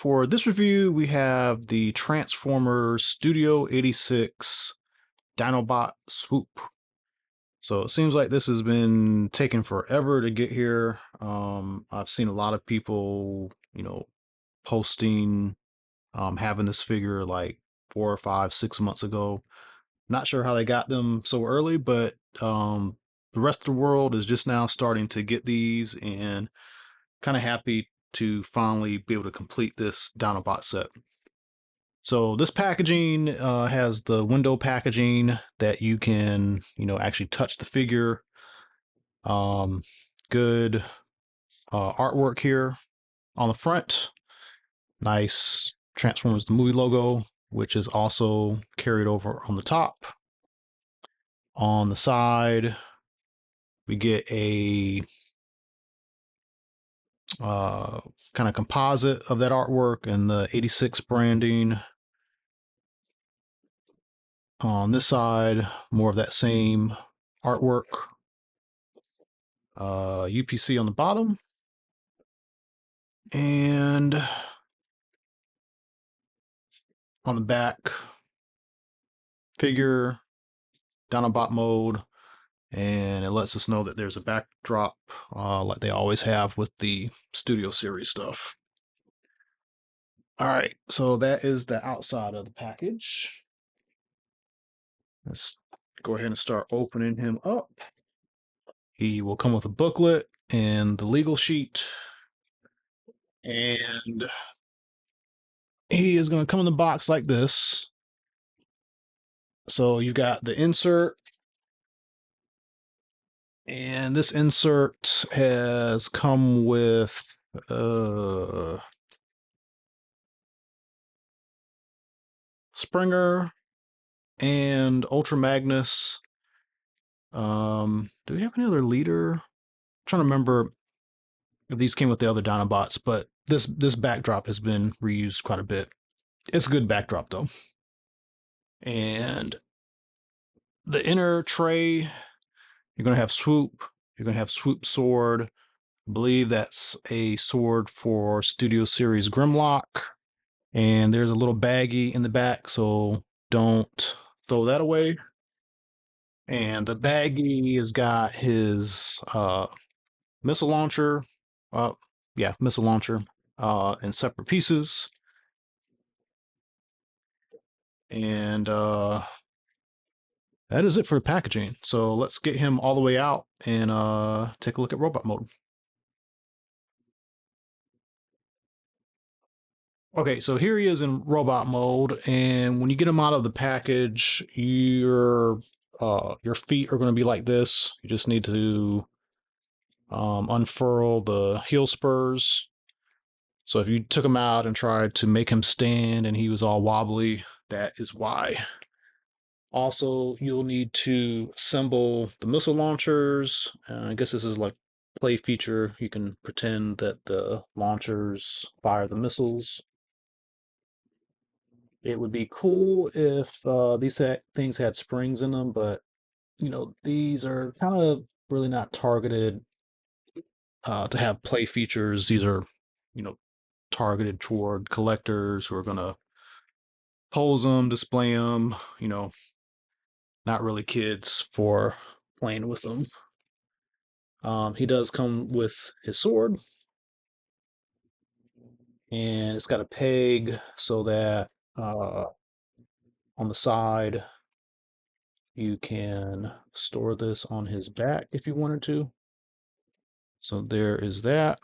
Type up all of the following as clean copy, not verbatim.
for this review, we have the Transformers Studio 86 Dinobot Swoop. So it seems like this has been taking forever to get here. I've seen a lot of people, posting, having this figure like 4 or 5, 6 months ago. Not sure how they got them so early, but the rest of the world is just now starting to get these, and kind of happy to finally be able to complete this Dinobot set. So this packaging has the window packaging that you can, actually touch the figure. Good artwork here on the front. Nice Transformers the movie logo, which is also carried over on the top. On the side, we get a kind of composite of that artwork and the 86 branding. On this side, more of that same artwork. UPC on the bottom. And on the back, figure, Dinobot mode, and it lets us know that there's a backdrop like they always have with the Studio Series stuff. All right, so that is the outside of the package. Let's go ahead and start opening him up. He will come with a booklet and the legal sheet, and he is going to come in the box like this. So you've got the insert, and this insert has come with Springer and Ultra Magnus. Do we have any other leader? I'm trying to remember if these came with the other Dinobots, but this backdrop has been reused quite a bit. It's a good backdrop though. And the inner tray, you're gonna have Swoop. You're gonna have Swoop sword. I believe that's a sword for Studio Series Grimlock. And there's a little baggie in the back, so don't throw that away. And the baggie has got his missile launcher. Missile launcher in separate pieces. And that is it for the packaging. So let's get him all the way out and take a look at robot mode. Okay, so here he is in robot mode, and when you get him out of the package, your feet are going to be like this. You just need to unfurl the heel spurs. So if you took him out and tried to make him stand and he was all wobbly, that is why. Also, you'll need to assemble the missile launchers. I guess this is like play feature. You can pretend that the launchers fire the missiles. It would be cool if these things had springs in them, but these are kind of really not targeted to have play features. These are, you know, targeted toward collectors who are gonna pose them, display them. Not really kids for playing with them. He does come with his sword, and it's got a peg so that on the side you can store this on his back if you wanted to. So there is that.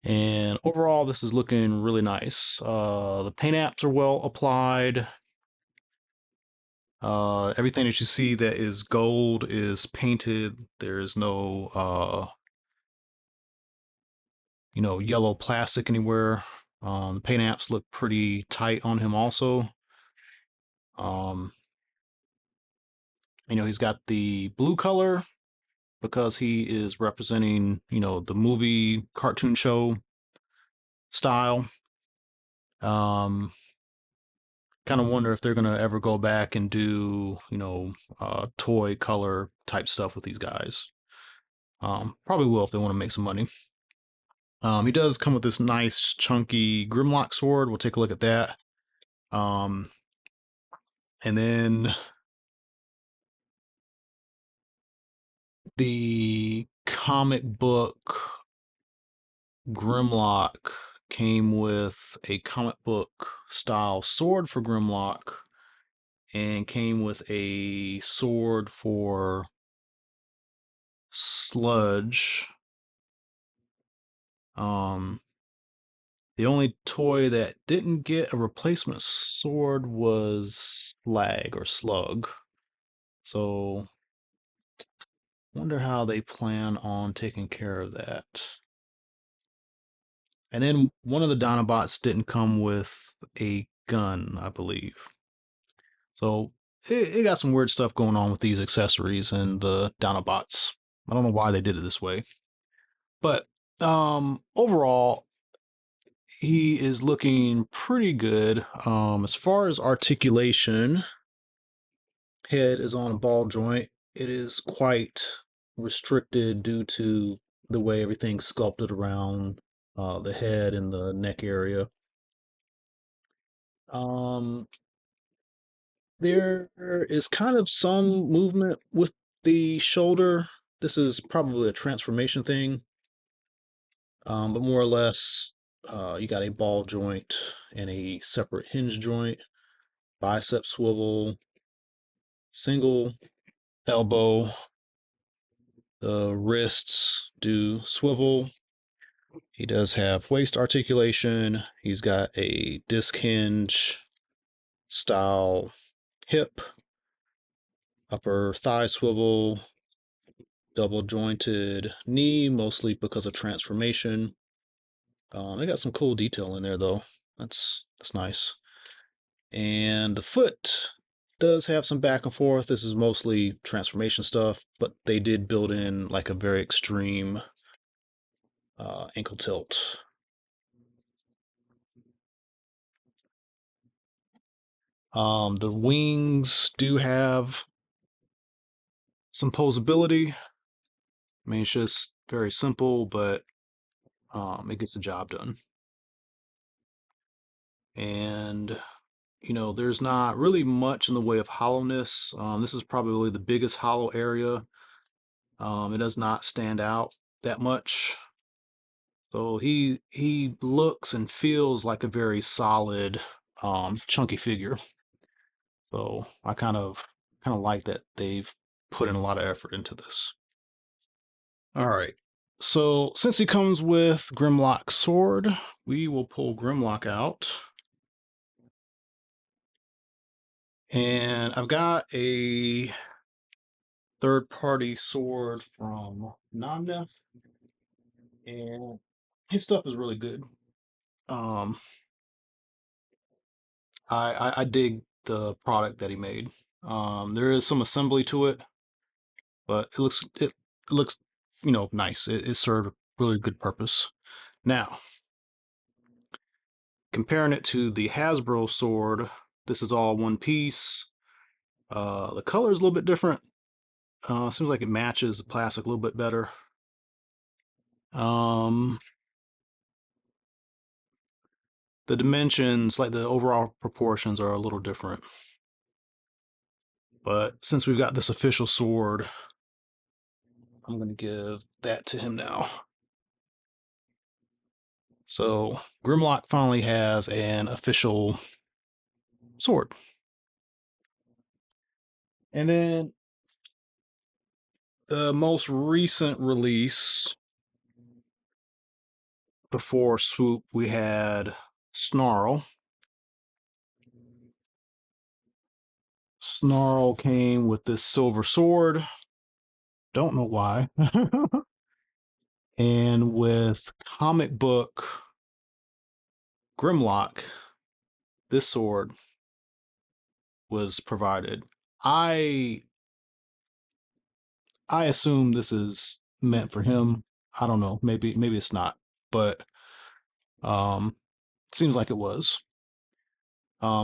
And overall, this is looking really nice. The paint apps are well applied. Everything that you see that is gold is painted. There is no, yellow plastic anywhere. The paint apps look pretty tight on him also. Um, he's got the blue color, because he is representing, the movie cartoon show style. Um, Kind of wonder if they're gonna ever go back and do, toy color type stuff with these guys. Probably will if they want to make some money. He does come with this nice chunky Grimlock sword. We'll take a look at that. Um, and then the comic book Grimlock came with a comic book style sword for Grimlock and came with a sword for Sludge. Um, the only toy that didn't get a replacement sword was Slag or Slug. So, wonder how they plan on taking care of that. And then one of the Dinobots didn't come with a gun, I believe. So it got some weird stuff going on with these accessories and the Dinobots. I don't know why they did it this way. But overall, he is looking pretty good. As far as articulation, head is on a ball joint. It is quite restricted due to the way everything's sculpted around the head and the neck area. Um, there is kind of some movement with the shoulder. This is probably a transformation thing, but more or less, you got a ball joint and a separate hinge joint, bicep swivel, single elbow. The wrists do swivel. He does have waist articulation. He's got a disc hinge style hip, upper thigh swivel, double jointed knee, mostly because of transformation. They got some cool detail in there though. That's nice. And the foot does have some back and forth. This is mostly transformation stuff, but they did build in like a very extreme ankle tilt. The wings do have some posability. I mean, it's just very simple, but it gets the job done. And there's not really much in the way of hollowness. This is probably the biggest hollow area. It does not stand out that much. So he looks and feels like a very solid, chunky figure. So I kind of like that they've put in a lot of effort into this. All right. So since he comes with Grimlock sword, we will pull Grimlock out. And I've got a third-party sword from Namnef, and his stuff is really good. Um, I dig the product that he made. There is some assembly to it, but it looks nice. It served a really good purpose. Now, comparing it to the Hasbro sword, this is all one piece. The color is a little bit different. Seems like it matches the plastic a little bit better. Um, the dimensions, like the overall proportions, are a little different. But since we've got this official sword, I'm going to give that to him now. So Grimlock finally has an official sword. And then the most recent release before Swoop, we had Snarl. Snarl came with this silver sword. Don't know why. And with comic book Grimlock, this sword was provided. I I assume this is meant for him. I don't know. Maybe it's not, but um, seems like it was.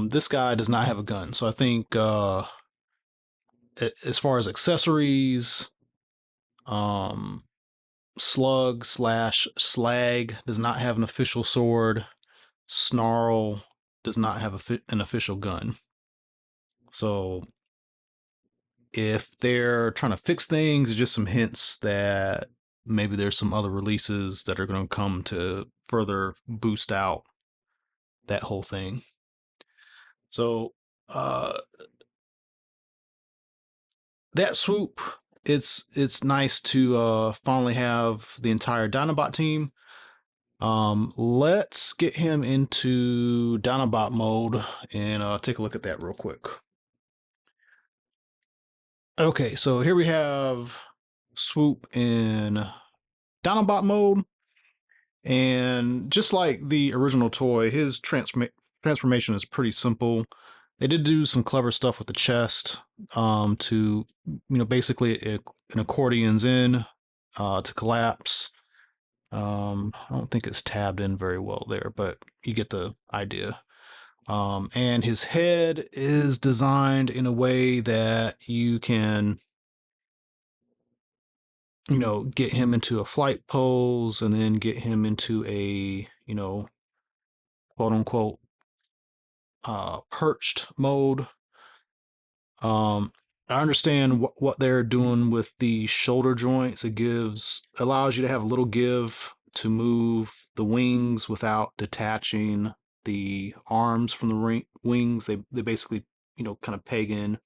This guy does not have a gun, so I think as far as accessories, um, Slug slash Slag does not have an official sword. Snarl does not have an official gun. So if they're trying to fix things, just some hints that maybe there's some other releases that are going to come to further boost out that whole thing. So uh, that swoop, it's nice to finally have the entire Dinobot team. Let's get him into Dinobot mode and take a look at that real quick. Okay, so here we have Swoop in Dinobot mode, and just like the original toy, his transformation is pretty simple. They did do some clever stuff with the chest, to basically an accordion's in, to collapse. I don't think it's tabbed in very well there, but you get the idea. And his head is designed in a way that you can, get him into a flight pose and then get him into a, quote unquote, perched mode. Um, I understand what they're doing with the shoulder joints. Allows you to have a little give to move the wings without detaching the arms from the wings. They basically, kind of peg in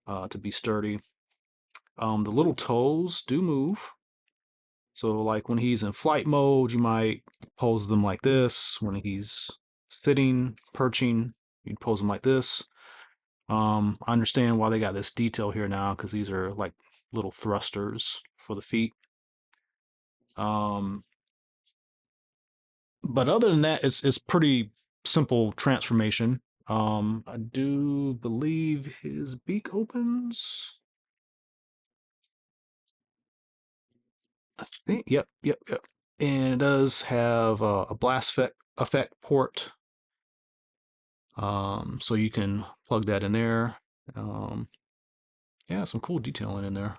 to be sturdy. The little toes do move. So like when he's in flight mode, you might pose them like this. When he's sitting, perching, you'd pose them like this. I understand why they got this detail here now because these are like little thrusters for the feet. Um, but other than that, it's pretty simple transformation. I do believe his beak opens. I think. Yep. And it does have a blast effect port, so you can plug that in there. Um, yeah, some cool detailing in there.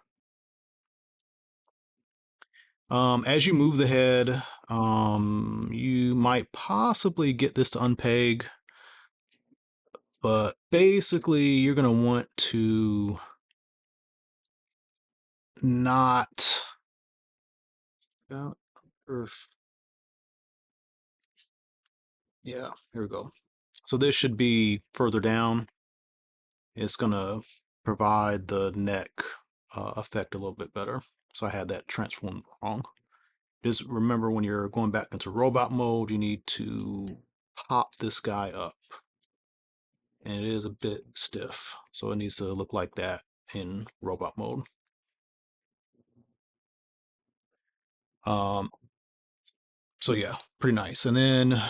As you move the head, you might possibly get this to unpeg, but basically you're going to want to not. Uh, yeah, here we go. So this should be further down. It's going to provide the neck effect a little bit better. So I had that transformed wrong. Just remember when you're going back into robot mode, you need to pop this guy up. And it is a bit stiff, so it needs to look like that in robot mode. Um, so yeah, pretty nice. And then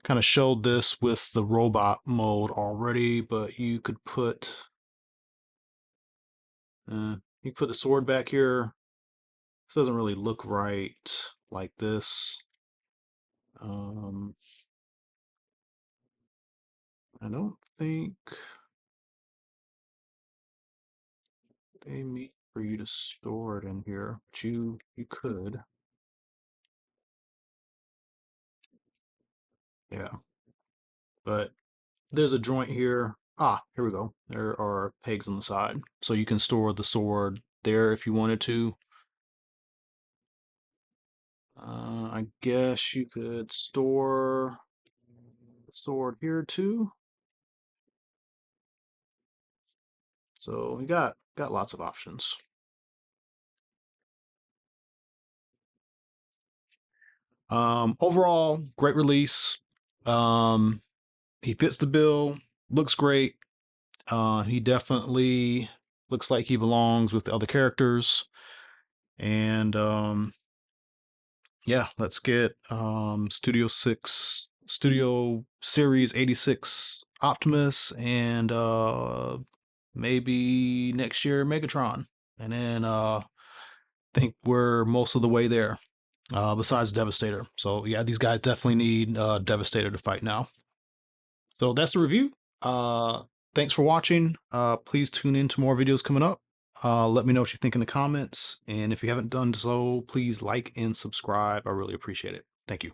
kind of showed this with the robot mode already, but you put the sword back here. This doesn't really look right like this. Um, I don't think they mean for you to store it in here, but you could. Yeah, but there's a joint here. Ah, here we go. There are pegs on the side. So you can store the sword there if you wanted to. I guess you could store the sword here too. So we got lots of options. Overall, great release. Um, he fits the bill, looks great. He definitely looks like he belongs with the other characters. And yeah, let's get Studio Series 86 Optimus and maybe next year Megatron. and then think we're most of the way there. Besides Devastator. So yeah, these guys definitely need Devastator to fight now. So that's the review. Thanks for watching. Please tune in to more videos coming up. Let me know what you think in the comments. And if you haven't done so, please like and subscribe. I really appreciate it. Thank you.